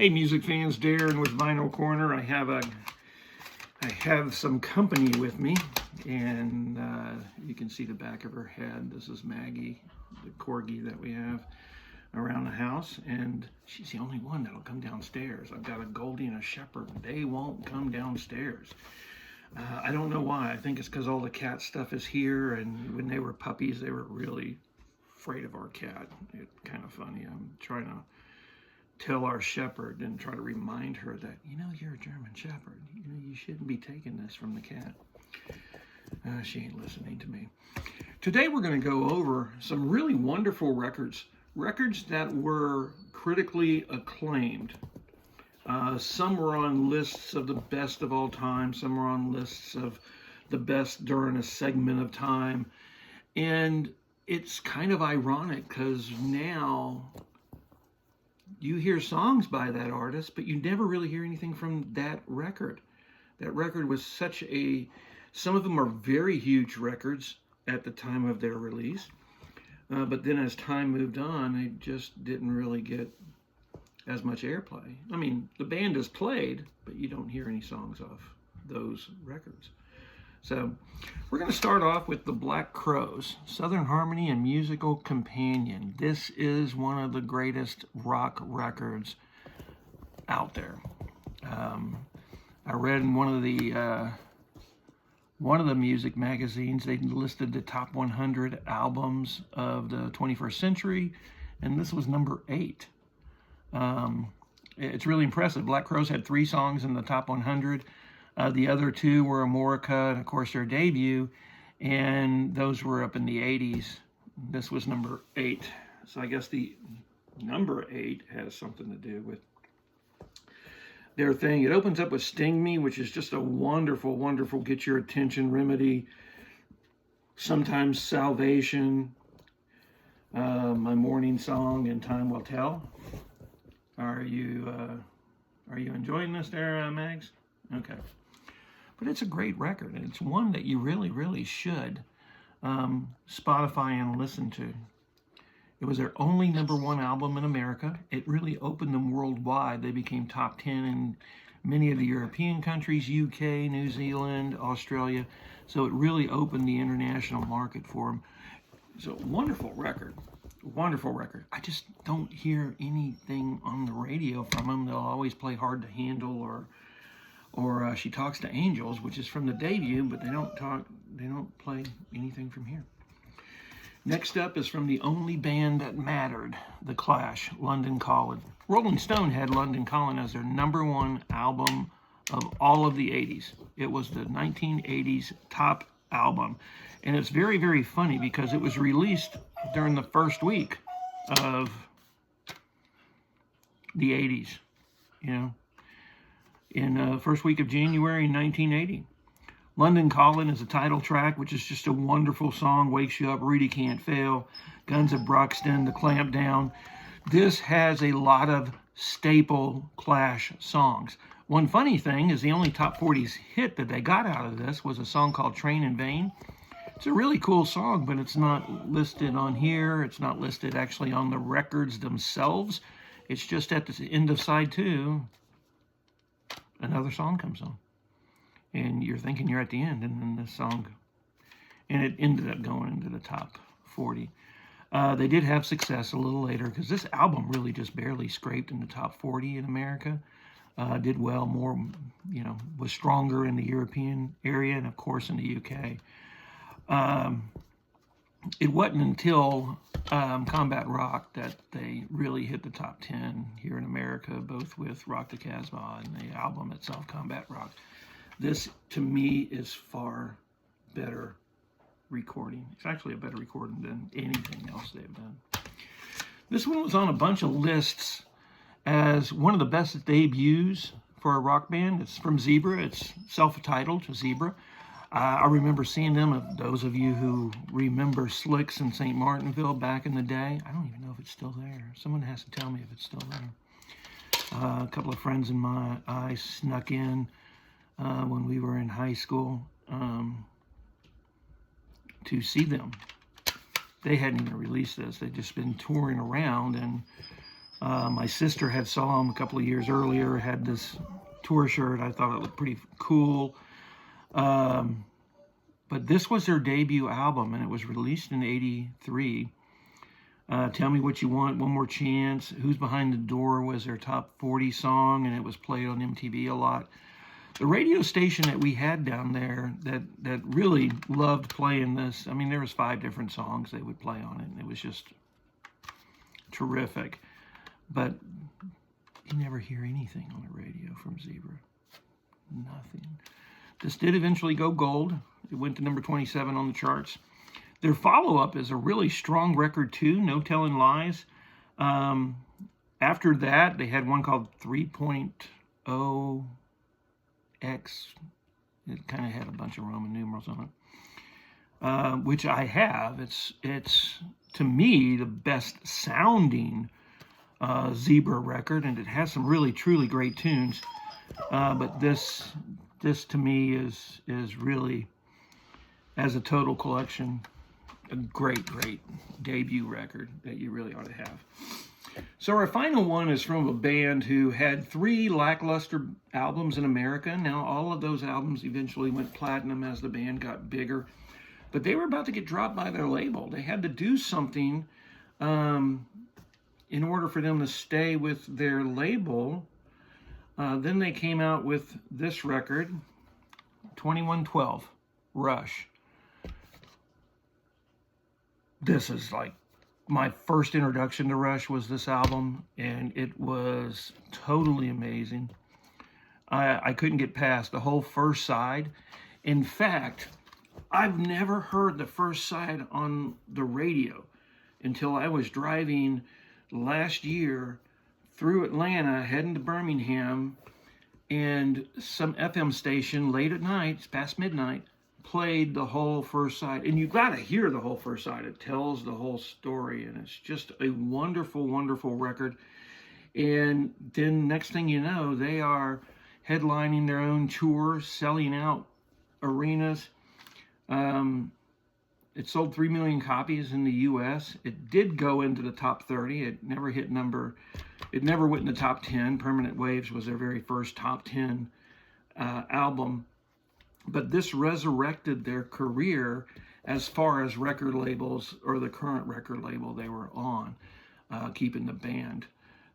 Hey, music fans, Darren with Vinyl Corner. I have some company with me, and you can see the back of her head. This is Maggie, the corgi that we have around the house, and she's the only one that'll come downstairs. I've got a Goldie and a Shepherd. They won't come downstairs. I don't know why. I think it's because all the cat stuff is here, and when they were puppies, they were really afraid of our cat. It's kind of funny. I'm trying to tell our shepherd and try to remind her that, you're a German shepherd. You shouldn't be taking this from the cat. She ain't listening to me. Today we're going to go over some really wonderful records that were critically acclaimed. Some were on lists of the best of all time. Some were on lists of the best during a segment of time. And it's kind of ironic because now you hear songs by that artist, but you never really hear anything from that record. That record was some of them are very huge records at the time of their release. But then as time moved on, they just didn't really get as much airplay. I mean, the band is played, but you don't hear any songs off those records. So we're going to start off with the Black Crowes, Southern Harmony and Musical Companion. This is one of the greatest rock records out there. I read in one of the music magazines, they listed the top 100 albums of the 21st century, and this was number 8. It's really impressive. Black Crowes had 3 songs in the top 100. The other 2 were Amorica and, of course, their debut, and those were up in the 80s. This was number 8. So I guess the number 8 has something to do with their thing. It opens up with Sting Me, which is just a wonderful, wonderful get your attention remedy. Sometimes Salvation, My Morning Song, and Time Will Tell. Are you enjoying this there, Mags? Okay. But it's a great record, and it's one that you really, really should Spotify and listen to. It was their only number 1 album in America. It really opened them worldwide. They became top 10 in many of the European countries, UK, New Zealand, Australia. So it really opened the international market for them. It's a wonderful record. Wonderful record. I just don't hear anything on the radio from them. They'll always play Hard to Handle or She Talks to Angels, which is from the debut, but they don't play anything from here. Next up is from the only band that mattered, The Clash, London Calling. Rolling Stone had London Calling as their number 1 album of all of the 80s. It was the 1980s top album. And it's very, very funny because it was released during the first week of the 80s, in the first week of January 1980. London Calling is a title track, which is just a wonderful song, wakes you up, Rudy Can't Fail, Guns of Broxton, The Clamp Down. This has a lot of staple Clash songs. One funny thing is the only top 40s hit that they got out of this was a song called Train in Vain. It's a really cool song, but it's not listed on here. It's not listed actually on the records themselves. It's just at the end of side 2, another song comes on. And you're thinking you're at the end, and then the song, and it ended up going into the top 40. They did have success a little later, because this album really just barely scraped in the top 40 in America. Did well, more, was stronger in the European area, and of course in the UK. It wasn't until Combat Rock that they really hit the top 10 here in America, both with Rock the Casbah and the album itself, Combat Rock. This, to me, is far better recording. It's actually a better recording than anything else they've done. This one was on a bunch of lists as one of the best debuts for a rock band. It's from Zebra. It's self-titled, Zebra. I remember seeing them, those of you who remember Slicks in St. Martinville back in the day. I don't even know if it's still there. Someone has to tell me if it's still there. A couple of friends and I snuck in when we were in high school to see them. They hadn't even released this. They'd just been touring around, and My sister had saw them a couple of years earlier, had this tour shirt. I thought it looked pretty cool. But this was their debut album, and it was released in '83. Tell Me What You Want, One More Chance, Who's Behind the Door was their top 40 song, and it was played on MTV a lot. The radio station that we had down there that really loved playing this, I mean, there was 5 different songs they would play on it, and it was just terrific. But you never hear anything on the radio from Zebra. Nothing. This did eventually go gold. It went to number 27 on the charts. Their follow-up is a really strong record too, No Telling Lies. After that, they had one called 3.0X. It kind of had a bunch of Roman numerals on it, which I have. It's to me the best sounding Zebra record, and it has some really truly great tunes. But this to me is really, as a total collection, a great debut record that you really ought to have. So our final one is from a band who had 3 lackluster albums in America. Now all of those albums eventually went platinum as the band got bigger, but they were about to get dropped by their label. They had to do something in order for them to stay with their label. Then they came out with this record, 2112, Rush. This is like my first introduction to Rush was this album, and it was totally amazing. I couldn't get past the whole first side. In fact, I've never heard the first side on the radio until I was driving last year through Atlanta, heading to Birmingham, and some FM station late at night, it's past midnight, played the whole first side. And you got to hear the whole first side. It tells the whole story, and it's just a wonderful, wonderful record. And then next thing you know, they are headlining their own tour, selling out arenas. It sold 3 million copies in the U.S. It did go into the top 30. It never went in the top 10. Permanent Waves was their very first top 10 album. But this resurrected their career as far as record labels, or the current record label they were on, keeping the band.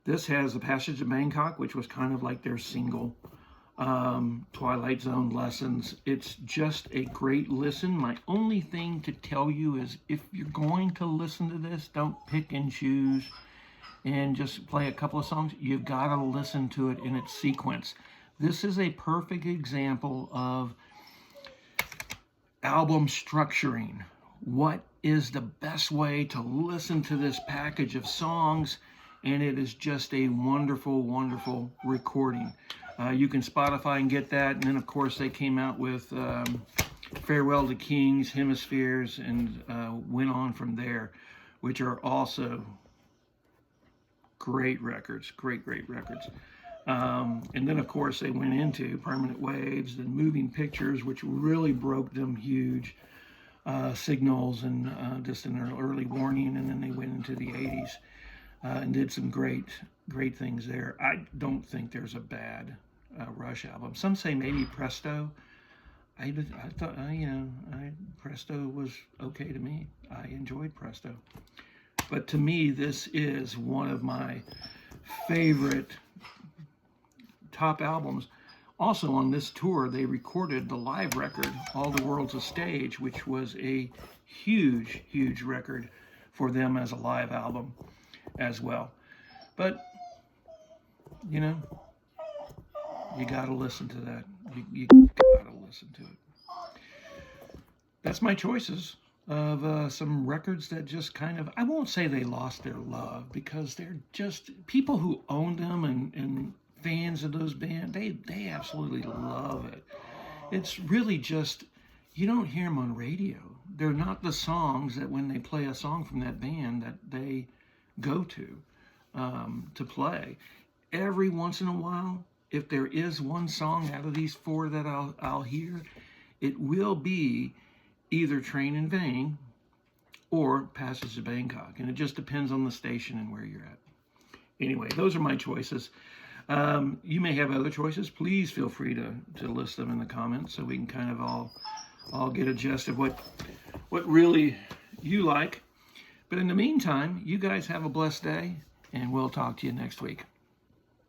This has The Passage of Bangkok, which was kind of like their single. Twilight Zone, Lessons. It's just a great listen. My only thing to tell you is, if you're going to listen to this, don't pick and choose and just play a couple of songs. You've got to listen to it in its sequence. This is a perfect example of album structuring. What is the best way to listen to this package of songs? And it is just a wonderful, wonderful recording. You can Spotify and get that. And then, of course, they came out with Farewell to Kings, Hemispheres, and went on from there, which are also great records, great records. And then, of course, they went into Permanent Waves and Moving Pictures, which really broke them huge. Signals and just an early warning. And then they went into the 80s and did some great things there. I don't think there's a bad Rush album. Some say maybe Presto. I thought, Presto was okay to me. I enjoyed Presto. But to me, this is one of my favorite top albums. Also on this tour, they recorded the live record, All the World's a Stage, which was a huge, huge record for them as a live album as well. But, you know, you got to listen to that. You got to listen to it. That's my choices of some records that just kind of, I won't say they lost their love, because they're just, people who owned them and fans of those bands, they absolutely love it. It's really just, you don't hear them on radio. They're not the songs that when they play a song from that band that they go to play. Every once in a while, if there is one song out of these 4 that I'll hear, it will be either Train in Vain or Passage to Bangkok. And it just depends on the station and where you're at. anyway, those are my choices. You may have other choices. Please feel free to list them in the comments so we can kind of all get a gist of what really you like. But in the meantime, you guys have a blessed day, and we'll talk to you next week.